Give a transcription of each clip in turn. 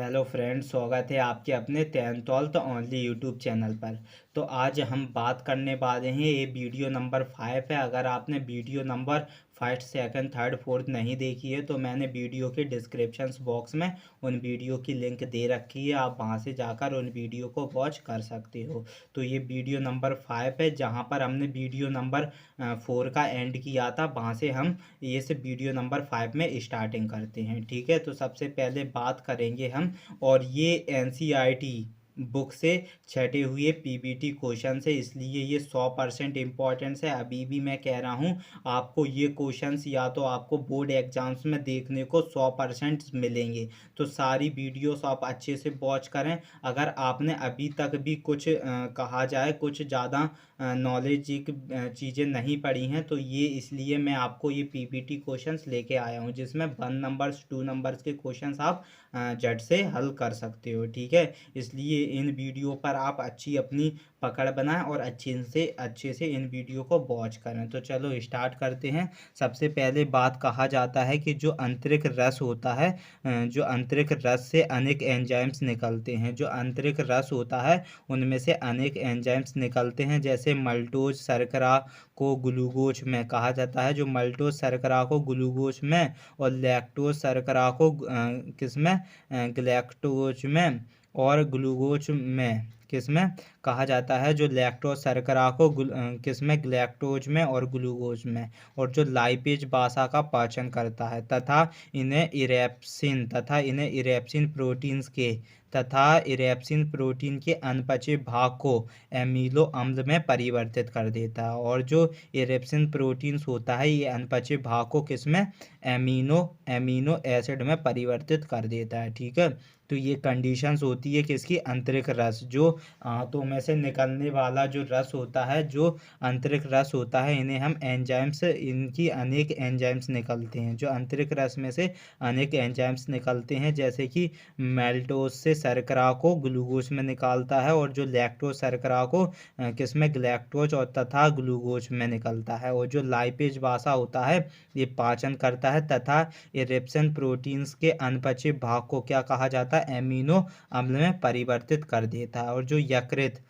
Hello friends, स्वागत है आपके अपने 10th ओनली यूट्यूब चैनल पर। तो आज हम बात करने वाले हैं, ये वीडियो नंबर 5 है। अगर आपने video number first, second, third, fourth नहीं देखी है तो मैंने वीडियो के डिस्क्रिप्शंस बॉक्स में उन वीडियो की लिंक दे रखी है, आप वहां से जाकर उन वीडियो को वॉच कर सकते हो। तो ये वीडियो नंबर 5 है, जहां पर हमने वीडियो नंबर 4 का एंड किया था, वहां से हम ये से वीडियो नंबर 5 में स्टार्टिंग करते हैं। ठीक है, तो सबसे पहले बात करेंगे हम, और ये एनसीईआरटी बुक से छटे हुए पीबीटी क्वेश्चन है, इसलिए ये 100% इम्पोर्टेंस है। अभी भी मैं कह रहा हूँ, आपको ये क्वेश्चंस या तो आपको बोर्ड एग्जाम्स में देखने को 100% मिलेंगे। तो सारी वीडियोस आप अच्छे से वॉच करें। अगर आपने अभी तक भी कुछ कहा जाए कुछ ज़्यादा नॉलेज चीज़ें नहीं पढ़ी हैं, तो ये इसलिए मैं आपको ये पीपीटी क्वेश्चंस लेके आया हूँ, जिसमें 1 नंबर्स 2 नंबर्स के क्वेश्चंस आप झट से हल कर सकते हो। ठीक है, इसलिए इन वीडियो पर आप अच्छी अपनी पकड़ बनाएं और अच्छे से इन वीडियो को वॉच करें। तो चलो स्टार्ट करते हैं। सबसे पहले बात कहा जाता है कि जो आंतरिक रस होता है, जो आंतरिक रस से अनेक एंजाइम्स निकलते हैं। जो आंतरिक रस होता है उनमें से अनेक एंजाइम्स निकलते हैं, जैसे मल्टोज शर्करा को ग्लूकोज में कहा जाता है, जो मल्टोज शर्करा को ग्लूकोज में, और लैक्टोज शर्करा को किसमें, ग्लैक्टोज में, और ग्लूकोज में किसमें कहा जाता है, जो लैक्टोज शर्करा को किसमें, ग्लैक्टोज में और ग्लूकोज में। और जो लाइपेज बासा का पाचन करता है इन्हें इरेप्सिन प्रोटीन्स के इरेप्सिन प्रोटीन के अनपचे भाग को एमिनो अम्ल में परिवर्तित कर देता है। और जो इरेप्सिन प्रोटीन्स होता है, ये अनपचे भाग को किसमें, एमिनो एसिड में परिवर्तित कर देता है। ठीक है, तो ये कंडीशंस होती है किसकी, आंतरिक रस। जो आंतों में से निकलने वाला जो रस होता है, जो आंतरिक रस होता है, इन्हें हम एंजाइम्स, इनकी अनेक एंजाइम्स निकलते हैं। जो आंतरिक रस में से अनेक एंजाइम्स निकलते हैं, जैसे कि मेल्टोज से शर्करा को ग्लूकोज में निकालता है, और जो लैक्टोज शर्करा को किसमें, ग्लैक्टोज और तथा ग्लूकोज में निकलता है। और जो लाइपेज बासा होता है, ये पाचन करता है तथा इरेप्सिन प्रोटीन्स के अनपचे भाग को क्या कहा जाता है, एमिनो अम्ल में परिवर्तित कर देता है। और जो यकृत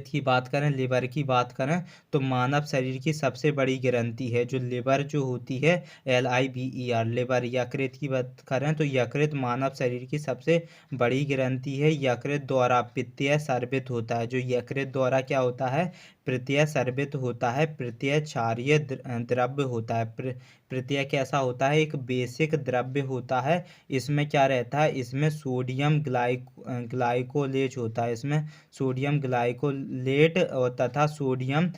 की बात करें, लिवर की बात करें, तो मानव शरीर की सबसे बड़ी ग्रंथि है जो लिवर जो होती है, LIVER, लिवर। यकृत की बात करें तो यकृत मानव शरीर की सबसे बड़ी ग्रंथि है। यकृत द्वारा पित्तीय स्रावित होता है। जो यकृत द्वारा क्या होता है, पित्तीय स्रावित होता है, पित्तीय क्षारीय द्रव्य होता है। पित्तीय कैसा होता है, एक बेसिक द्रव्य होता है। इसमें क्या रहता है, इसमें सोडियम ग्लाइकोलेज होता है। इसमें सोडियम ग्लाइकोलेट और तथा सोडियम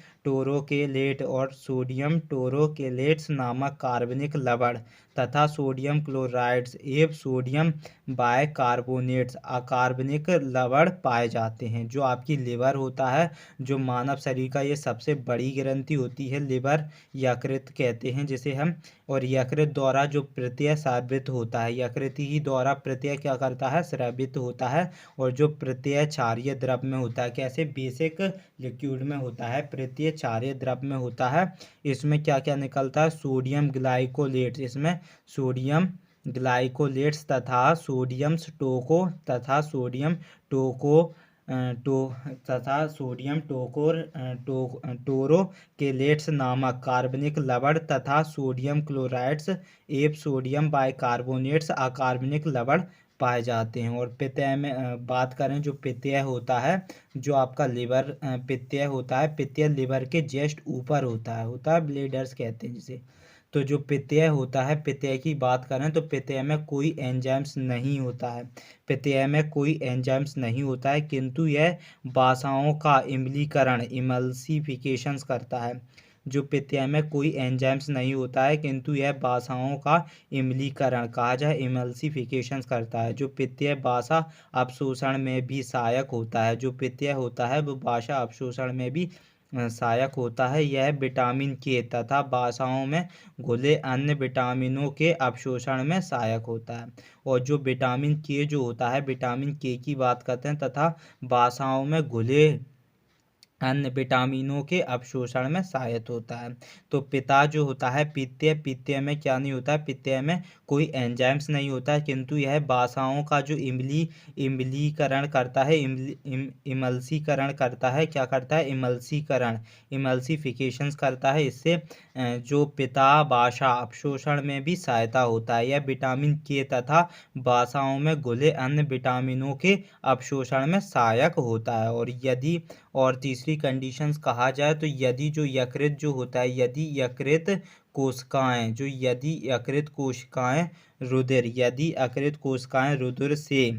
टोरोकेलेट्स नामक कार्बनिक लवण तथा सोडियम क्लोराइड्स एवं सोडियम बाइकार्बोनेट्स अकार्बनिक लवण पाए जाते हैं। जो आपकी लिवर होता है, जो मानव शरीर का ये सबसे बड़ी ग्रंथि होती है, लिवर, यकृत कहते हैं जिसे हम। और यकृत द्वारा जो प्रत्यय स्रावित होता है, यकृत ही द्वारा प्रत्यय क्या करता है, स्रावित होता है। और जो प्रत्यय क्षारीय द्रव में होता है, कैसे, बेसिक लिक्विड में होता है, प्रत्यय क्षारीय द्रव में होता है। इसमें क्या क्या निकलता है, सोडियम ग्लाइकोलेट, इसमें सोडियम ग्लाइकोलेट्स तथा सोडियम स्टोको तथा सोडियम टोको टो तथा सोडियम टोरोकेलेट्स नामक कार्बनिक लवण तथा सोडियम क्लोराइड्स एवं सोडियम बाइकार्बोनेट्स अकार्बनिक लवण पाए जाते हैं। और पित्तीय में बात करें, जो पित्तीय होता है, जो आपका लिवर पित्तीय होता है, पित्तीय लिवर के जस्ट ऊपर होता है ब्लेडर्स कहते हैं जिसे। तो जो पित्तीय होता है, पित्तीय की बात करें तो पित्तीय में कोई एंजाइम्स नहीं होता है। पित्तीय में कोई एंजाइम्स नहीं होता है, किंतु यह बासाओं का इम्लीकरण, इमल्सिफिकेशंस करता है। जो पित्तीय में कोई एंजाइम्स नहीं होता है, किंतु यह बासाओं का इम्लीकरण कहा जाए, इमल्सिफिकेशंस करता है। जो पित्तीय बासा अवशोषण में भी सहायक होता है। जो पित्तीय होता है वो बासा अवशोषण में भी सहायक होता है। यह विटामिन के तथा बासाओं में घुले अन्य विटामिनों के अवशोषण में सहायक होता है। और जो विटामिन के जो होता है, विटामिन के की बात करते हैं, तथा बासाओं में घुले अन्य विटामिनों के अवशोषण में सहायक होता है। तो पित्त जो होता है, पित्त में क्या नहीं होता है, पित्त में कोई एंजाइम्स नहीं होता है, किंतु यह वसाओं का जो इमलीकरण करता है, इमल्सीकरण करता है, क्या करता है, इमल्सिफिकेशंस करता है। इससे जो पित्त वसा अवशोषण में भी सहायता होता है। यह विटामिन के तथा वसाओं में घुले अन्य विटामिनों के अवशोषण में सहायक होता है। और तीसरी कंडीशंस कहा जाए तो यदि जो यकृत जो होता है, यदि यकृत कोशिकाएं रुधिर से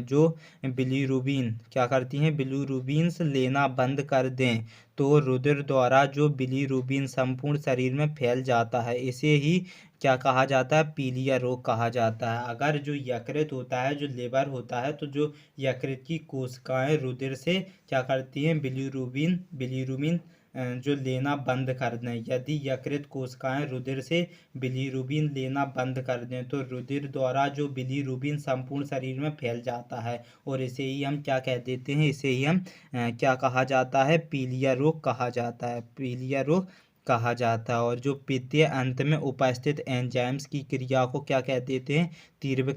जो बिलीरुबिन क्या करती हैं, बिलीरुबिन्स लेना बंद कर दें, तो रुधिर द्वारा जो बिलीरुबिन संपूर्ण शरीर में फैल जाता है। इसे ही क्या कहा जाता है, पीलिया रोग कहा जाता है। अगर जो यकृत होता है, जो लिवर होता है, तो जो यकृत की कोशिकाएं रुधिर से क्या करती हैं, बिलीरुबिन जो लेना बंद कर दें। यदि यकृत कोशिकाएं रुधिर से बिलीरुबिन लेना बंद कर दें, तो रुधिर द्वारा जो बिलीरुबिन संपूर्ण शरीर में फैल जाता है, और इसे ही हम क्या कह देते हैं, इसे ही हम क्या कहा जाता है, पीलिया रोग कहा जाता है, पीलिया रोग कहा जाता है। और जो पित्तीय अंत में उपस्थित एंजाइम्स की क्रिया को क्या कह देते हैं, तीव्र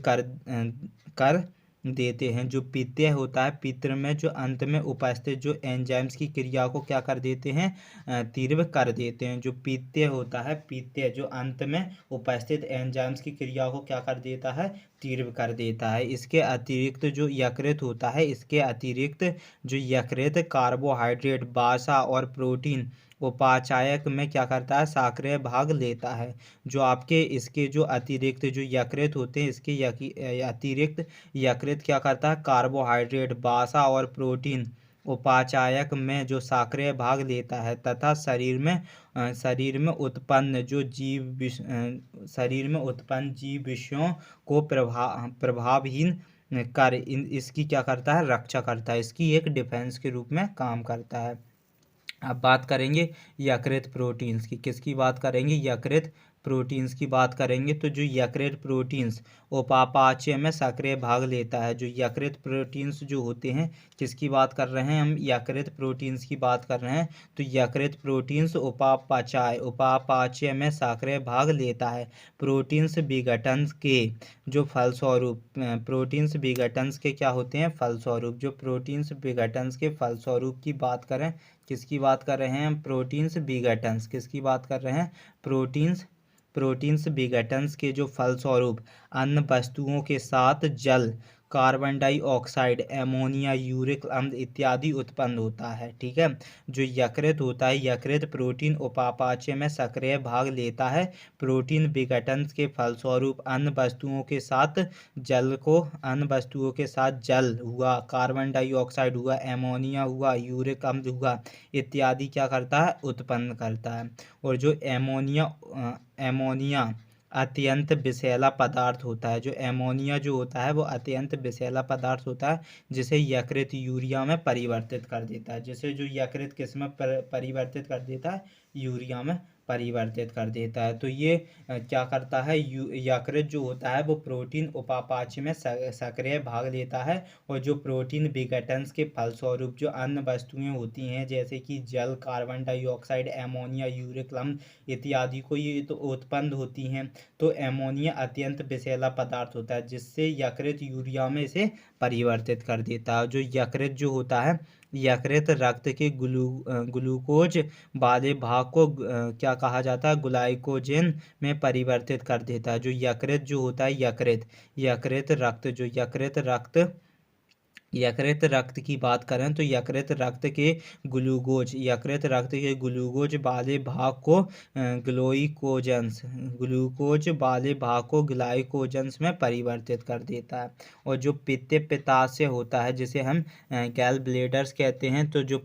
कर देते हैं। जो पित्तीय होता है, पित्र में जो अंत में उपस्थित जो एंजाइम्स की क्रिया को क्या कर देते हैं, तीव्र कर देते हैं। जो पित्तीय होता है, पित्तीय जो अंत में उपस्थित एंजाइम्स की क्रिया को क्या कर देता है, तीव्र कर देता है। इसके अतिरिक्त जो यकृत होता है, इसके अतिरिक्त जो यकृत कार्बोहाइड्रेट, वसा और प्रोटीन उपाचायक में क्या करता है, सक्रिय भाग लेता है। जो आपके इसके जो अतिरिक्त जो यकृत होते हैं, इसके अतिरिक्त यकृत क्या करता है, कार्बोहाइड्रेट, वसा और प्रोटीन उपाचायक में जो सक्रिय भाग लेता है, तथा शरीर में उत्पन्न जीव विषयों को प्रभावहीन कर इसकी क्या करता है, रक्षा करता है। इसकी एक डिफेंस के रूप में काम करता है। अब बात करेंगे यकृत प्रोटीन्स की। किसकी बात करेंगे, यकृत प्रोटीन्स की बात करेंगे। तो जो यकृत प्रोटीन्स उपापचय में सक्रिय भाग लेता है। जो यकृत प्रोटीन्स जो होते हैं, किसकी बात कर रहे हैं हम, यकृत प्रोटीन्स की बात कर रहे हैं। तो यकृत प्रोटीन्स उपापचय में सक्रिय भाग लेता है। प्रोटीन्स विघटन के जो फलस्वरूप प्रोटीन्स विघटन के क्या होते हैं, फलस्वरूप। जो प्रोटीन्स विघटन के फलस्वरूप की बात करें, किसकी बात कर रहे हैं हम, प्रोटीन्स विघटन। किसकी बात कर रहे हैं, प्रोटीन्स विघटन के जो फलस्वरूप अन्य वस्तुओं के साथ जल, कार्बन डाइऑक्साइड, एमोनिया, यूरिक अम्ल इत्यादि उत्पन्न होता है। ठीक है। जो यकृत होता है, यकृत प्रोटीन उपापचय में सक्रिय भाग लेता है। प्रोटीन विघटन के फलस्वरूप अन्य वस्तुओं के साथ जल हुआ, कार्बन डाइऑक्साइड हुआ, एमोनिया हुआ, यूरिक अम्ल हुआ इत्यादि क्या करता है, उत्पन्न करता है। और जो एमोनिया अत्यंत विषैला पदार्थ होता है। जो एमोनिया जो होता है, वो अत्यंत विषैला पदार्थ होता है, जिसे यकृत यूरिया में परिवर्तित कर देता है। जिसे जो यकृत किस में परिवर्तित कर देता है, यूरिया में परिवर्तित कर देता है। तो ये क्या करता है, यकृत जो होता है वो प्रोटीन उपापचय में सक्रिय भाग लेता है। और जो प्रोटीन विघटन के फलस्वरूप जो अन्य वस्तुएं होती हैं, जैसे कि जल, कार्बन डाइऑक्साइड, एमोनिया, यूरिक अम्ल इत्यादि को ये तो उत्पन्न होती हैं। तो एमोनिया अत्यंत विषैला पदार्थ होता है, जिससे यकृत यूरिया में इसे परिवर्तित कर देता है। जो यकृत जो होता है, यकृत रक्त के ग्लूकोज वाले भाग को क्या कहा जाता है, ग्लाइकोजन में परिवर्तित कर देता है। जो यकृत जो होता है, यकृत रक्त की बात करें तो यकृत रक्त के ग्लूकोज वाले भाग को ग्लाइकोजन्स में परिवर्तित कर देता है। और जो पित्ताशय होता है, जिसे हम गैल ब्लेडर्स कहते हैं, तो जो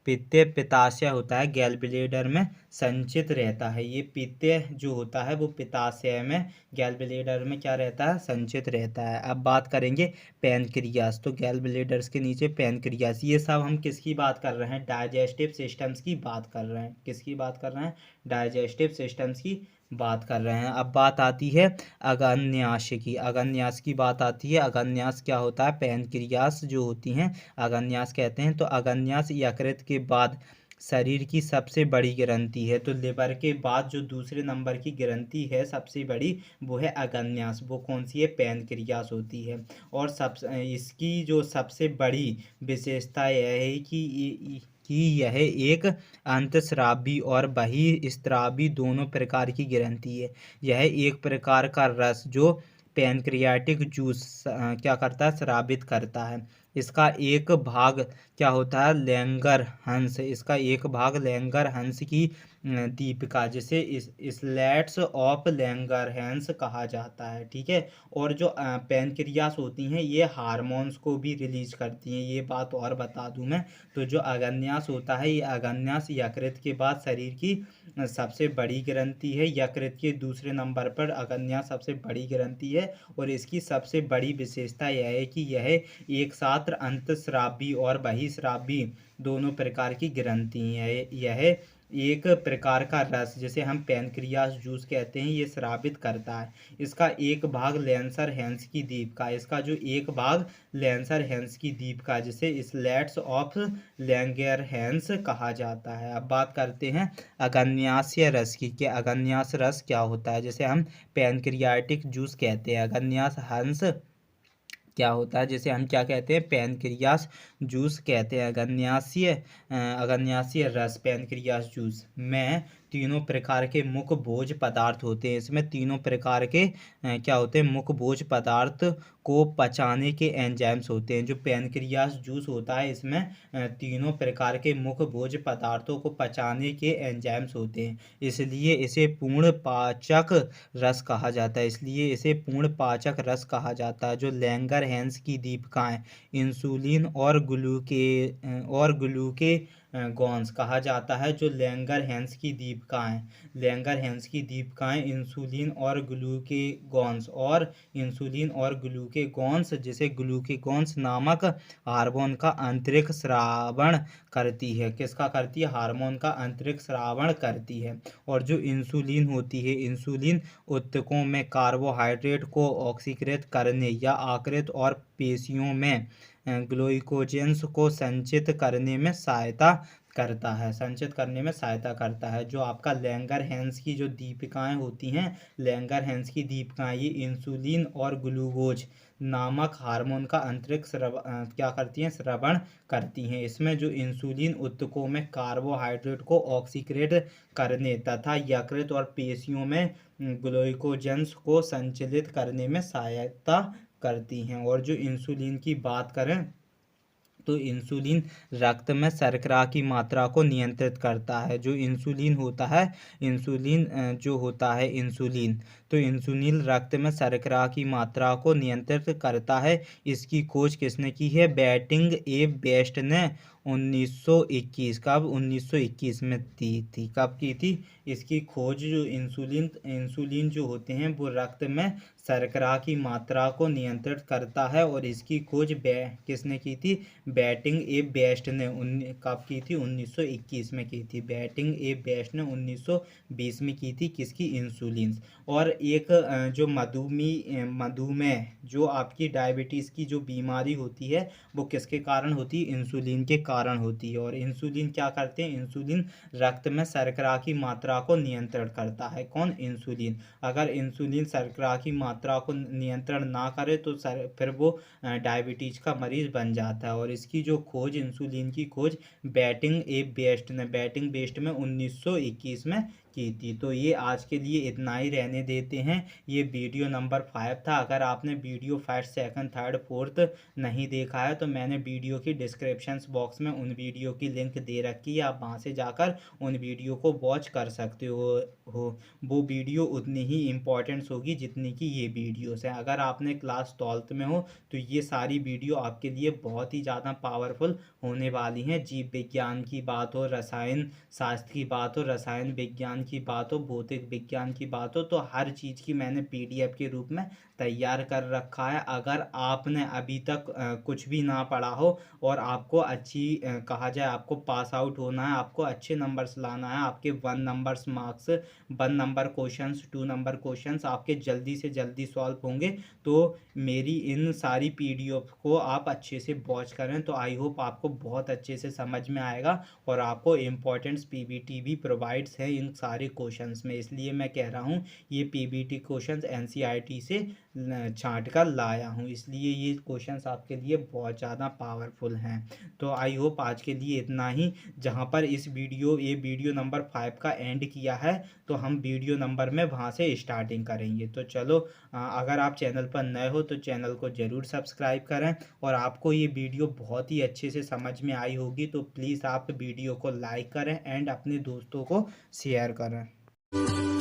पित्तीय पित्ताशय होता है, गैल ब्लेडर में संचित रहता है। ये पित्तीय जो होता है वो पित्ताशय में, गैल ब्लेडर में क्या रहता है, संचित रहता है। अब बात करेंगे पैनक्रियास। तो गैल ब्लेडर्स के नीचे पैनक्रियास। ये सब हम किसकी बात कर रहे हैं, डाइजेस्टिव सिस्टम्स की बात कर रहे हैं। किसकी बात कर रहे हैं, डाइजेस्टिव सिस्टम्स की बात कर रहे हैं। अब बात आती है अगन्यास की। अगन्यास की बात आती है। अगन्यास क्या होता है? पैनक्रियास जो होती हैं अगन्यास कहते हैं। तो अगन्यास यकृत के बाद शरीर की सबसे बड़ी ग्रंथि है। तो लिवर के बाद जो दूसरे नंबर की ग्रंथि है सबसे बड़ी, वो है अगन्यास। वो कौन सी है? पैनक्रियास होती है। और इसकी जो सबसे बड़ी विशेषता यह है कि यह एक अंतस्रावी और बहिस्रावी दोनों प्रकार की ग्रंथि है। यह एक प्रकार का रस जो पैनक्रियाटिक जूस क्या करता है? स्रावित करता है। इसका एक भाग क्या होता है? लैंगर हंस। इसका एक भाग लैंगर हंस की दीपिका, जिसे इस स्लेट्स ऑफ लैंगरहैंस कहा जाता है। ठीक है। और जो पैनक्रियास होती हैं ये हार्मोन्स को भी रिलीज करती हैं। ये बात और बता दूं मैं, तो जो अगन्यास होता है, ये अगन्यास यकृत के बाद शरीर की सबसे बड़ी ग्रंथि है। यकृत के दूसरे नंबर पर अगन्यास सबसे बड़ी ग्रंथि है। और इसकी सबसे बड़ी विशेषता यह है कि यह एक साथ अंतस्रावी और बहिस्रावी दोनों प्रकार की ग्रंथि है। यह एक प्रकार का रस, जिसे हम पैनक्रियास जूस कहते हैं, ये स्रावित करता है। इसका एक भाग लेंसर हैंस की द्वीप का, इसका जो एक भाग लेंसर हैंस की द्वीप का, जिसे स्लेट्स ऑफ लैंगरहैंस कहा जाता है। अब बात करते हैं अगन्यासीय रस की, कि अगन्यास रस क्या होता है, जिसे हम पैनक्रियाटिक जूस कहते हैं। अगन्यास हंस क्या होता है, जिसे हम क्या कहते हैं? पैनक्रियास जूस कहते हैं। अगन्यासीय रस पैनक्रियास जूस में तीनों प्रकार के मुख्य भोज पदार्थ होते हैं। इसमें तीनों प्रकार के क्या होते हैं? मुख्य भोज पदार्थ को पचाने के एंजाइम्स होते हैं। जो पैनक्रियास जूस होता है, इसमें तीनों प्रकार के मुख्य भोज पदार्थों को पचाने के एंजाइम्स होते हैं। इसलिए इसे पूर्ण पाचक रस कहा जाता है। इसलिए इसे पूर्ण पाचक रस कहा जाता है। जो लैंगरहैंस की दीपिकाएं इंसुलिन और ग्लूके गॉन्स कहा जाता है। जो लैंगरहैंस की दीपिकाएं इंसुलिन और ग्लूकेगॉन्स जिसे ग्लूकेगॉन्स नामक हार्मोन का आंतरिक स्रावण करती है। किसका करती है? हार्मोन का आंतरिक स्रावण करती है। और जो इंसुलिन होती है, इंसुलिन ऊतकों में कार्बोहाइड्रेट को ऑक्सीकृत करने या आकृत और पेशियों में ग्लूकोजेंस को संचित करने में सहायता करता है। जो आपका लैंगरहैंस की जो दीपिकाएं होती हैं, लैंगरहैंस की दीपिकाएं, ये इंसुलिन और ग्लूकोज नामक हार्मोन का आंतरिक क्या करती हैं? स्रवण करती हैं। इसमें जो इंसुलिन ऊतकों में कार्बोहाइड्रेट को ऑक्सीकृत करने तथा यकृत और पेशियों में ग्लूकोजेंस को संचालित करने में सहायता करती हैं। और जो इंसुलिन की बात करें, तो इंसुलिन रक्त में शर्करा की मात्रा को नियंत्रित करता है। जो इंसुलिन होता है, इंसुलिन तो इंसुलिन रक्त में शर्करा की मात्रा को नियंत्रित करता है। इसकी खोज किसने की है? बैटिंग ए बेस्ट ने 1921। कब? 1921 में थी। कब की थी इसकी खोज? जो इंसुलिन जो होते हैं वो रक्त में शर्करा की मात्रा को नियंत्रित करता है। और इसकी खोज किसने की थी? बैटिंग ए बेस्ट ने कब की थी? 1921 में की थी। बैटिंग ए बेस्ट ने 1920 में की थी। किसकी? इंसुलिन। और एक जो मधुमेह जो आपकी डायबिटीज़ की जो बीमारी होती है, वो किसके कारण होती है? इंसुलिन के कारण होती है। और इंसुलिन क्या करते हैं? इंसुलिन रक्त में शर्करा की मात्रा को नियंत्रण करता है। कौन? इंसुलिन। अगर इंसुलिन शर्करा की मात्रा को नियंत्रण ना करे तो फिर वो डायबिटीज का मरीज बन जाता है। और इसकी जो खोज, इंसुलिन की खोज बैटिंग बेस्ट में 1921 में की थी। तो ये आज के लिए इतना ही रहने देते हैं। ये वीडियो नंबर 5 था। अगर आपने video first, second, third, fourth नहीं देखा है तो मैंने वीडियो की डिस्क्रिप्शन बॉक्स में उन वीडियो की लिंक दे रखी है। आप वहाँ से जाकर उन वीडियो को वॉच कर सकते हो। वो वीडियो उतनी ही इम्पोर्टेंट्स होगी जितनी कि ये वीडियोस है। अगर आपने क्लास 12th में हो तो ये सारी वीडियो आपके लिए बहुत ही ज़्यादा पावरफुल होने वाली हैं। जीव विज्ञान की बात हो, रसायन शास्त्र की बात हो, रसायन विज्ञान की बात हो, भौतिक विज्ञान की बात हो, तो हर चीज़ की मैंने पीडीएफ के रूप में तैयार कर रखा है। अगर आपने अभी तक कुछ भी ना पढ़ा हो और आपको कहा जाए आपको पास आउट होना है, आपको अच्छे नंबर्स लाना है, आपके 1 numbers marks 1 number questions 2 number questions आपके जल्दी से जल्दी सॉल्व होंगे, तो मेरी इन सारी पीडीएफ को आप अच्छे से वॉच करें। तो आई होप आपको बहुत अच्छे से समझ में आएगा और आपको इम्पोर्टेंट्स पीबीटी भी प्रोवाइड्स है इन सारे क्वेश्चंस में। इसलिए मैं कह रहा हूँ ये पीबीटी क्वेश्चंस एनसीईआरटी से छांट कर लाया हूँ, इसलिए ये क्वेश्चंस आपके लिए बहुत ज़्यादा पावरफुल हैं। तो आई होप आज के लिए इतना ही। जहाँ पर ये वीडियो नंबर 5 का एंड किया है, तो हम वीडियो नंबर में वहाँ से स्टार्टिंग करेंगे। तो चलो, अगर आप चैनल पर नए हो तो चैनल को ज़रूर सब्सक्राइब करें, और आपको ये वीडियो बहुत ही अच्छे से समझ में आई होगी तो प्लीज़ आप वीडियो को लाइक करें एंड अपने दोस्तों को शेयर करें।